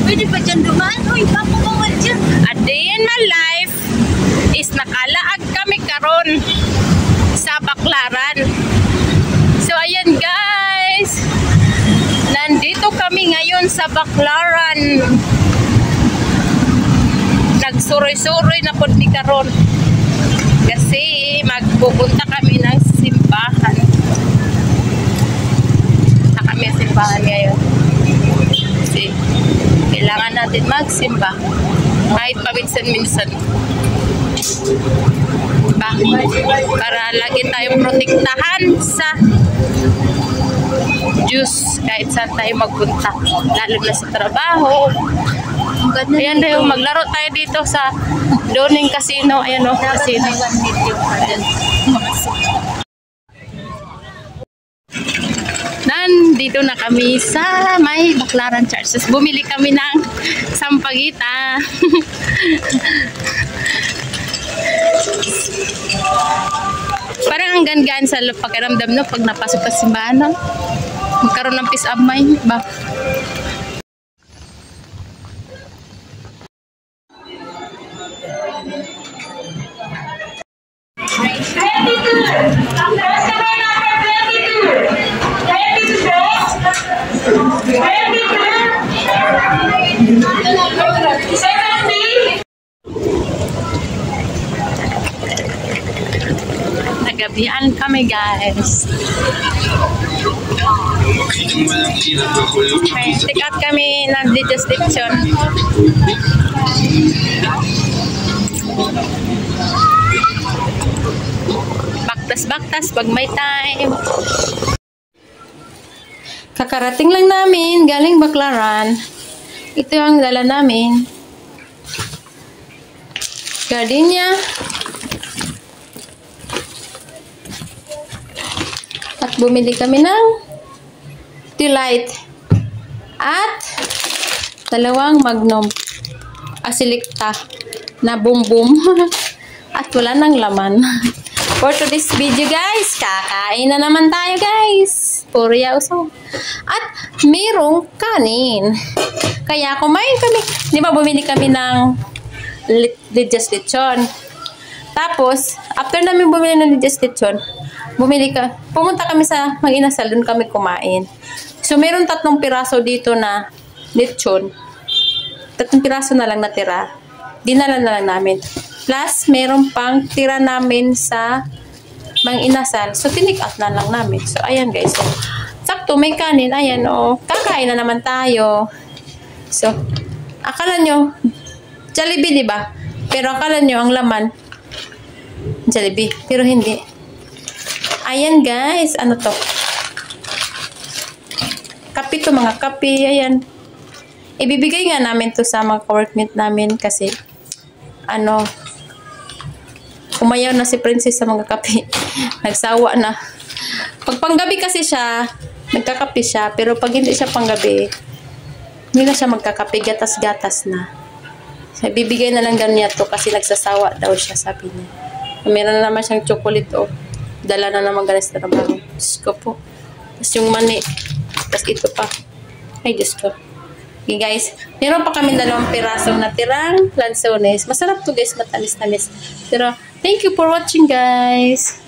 Pwede pa dyan dumaan? Uy, papakawal dyan. A day in my life is nakalaag kami karon sa Baclaran. So ayan guys, nandito kami ngayon sa Baclaran. Nagsuroy-suroy na po ni karon kasi magpupunta kami ng simbahan. Na kami simbahan ngayon kasi kailangan natin magsimba kahit paminsan-minsan para lagi tayong protektahan sa Diyos kahit saan tayo magpunta, lalo na sa trabaho. Ayan tayo, maglaro tayo dito sa Doning Casino. Ayan o, casino. Nandito na kami sa may Baclaran Church. Bumili kami ng sampagita. Parang ang gan-gan sa pakiramdam no pag napasok ka simbahan no? Magkaroon ng peace of mind ba? Nagabihan kami guys. Okay, take out kami ng digestion. Baktas-baktas pag may time. Kakarating lang namin galing Baclaran. Ito ang dala namin. Gardenia. At bumili kami ng Delight at dalawang Magnum Asilikta na boom boom at wala nang laman. For today's video guys, kakain na naman tayo guys. Puro yausong. At mayroong kanin. Kaya kumain kami. Di ba bumili kami ng digestion. Tapos, after namin bumili ng digestion, pumunta kami sa Mag-Inasal, doon kami kumain. So, meron 3 piraso dito na lechon. 3 piraso na lang natira. Dinala na lang namin. Plus, meron pang tira namin sa Mag-Inasal. So, tinick out na lang namin. So, ayan guys. So, sakto, may kanin. Ayan, o. Kakain na naman tayo. So, akala nyo, Jollibee, diba? Pero akala nyo, ang laman, Jollibee. Pero hindi. Ayan guys, ano to? Kape to, mga kape. Ayan. Ibibigay nga namin to sa mga workmate namin kasi ano, umayaw na si Princess sa mga kape. Nagsawa na. Pag panggabi kasi siya, nagkakape siya. Pero pag hindi siya panggabi, hindi na siya magkakape. Gatas-gatas na. So, ibibigay na lang ganyan to kasi nagsasawa daw siya, sabi niya. Meron na naman siyang chocolate o. Dala na naman galis na trabaho. Diyos ko po. Tapos yung mani. Tapos ito pa. Ay, Diyos ko. Okay, guys. Meron pa kami 2 pirasong natirang lansones. Masarap to guys. Matamis-tamis. Pero, thank you for watching, guys.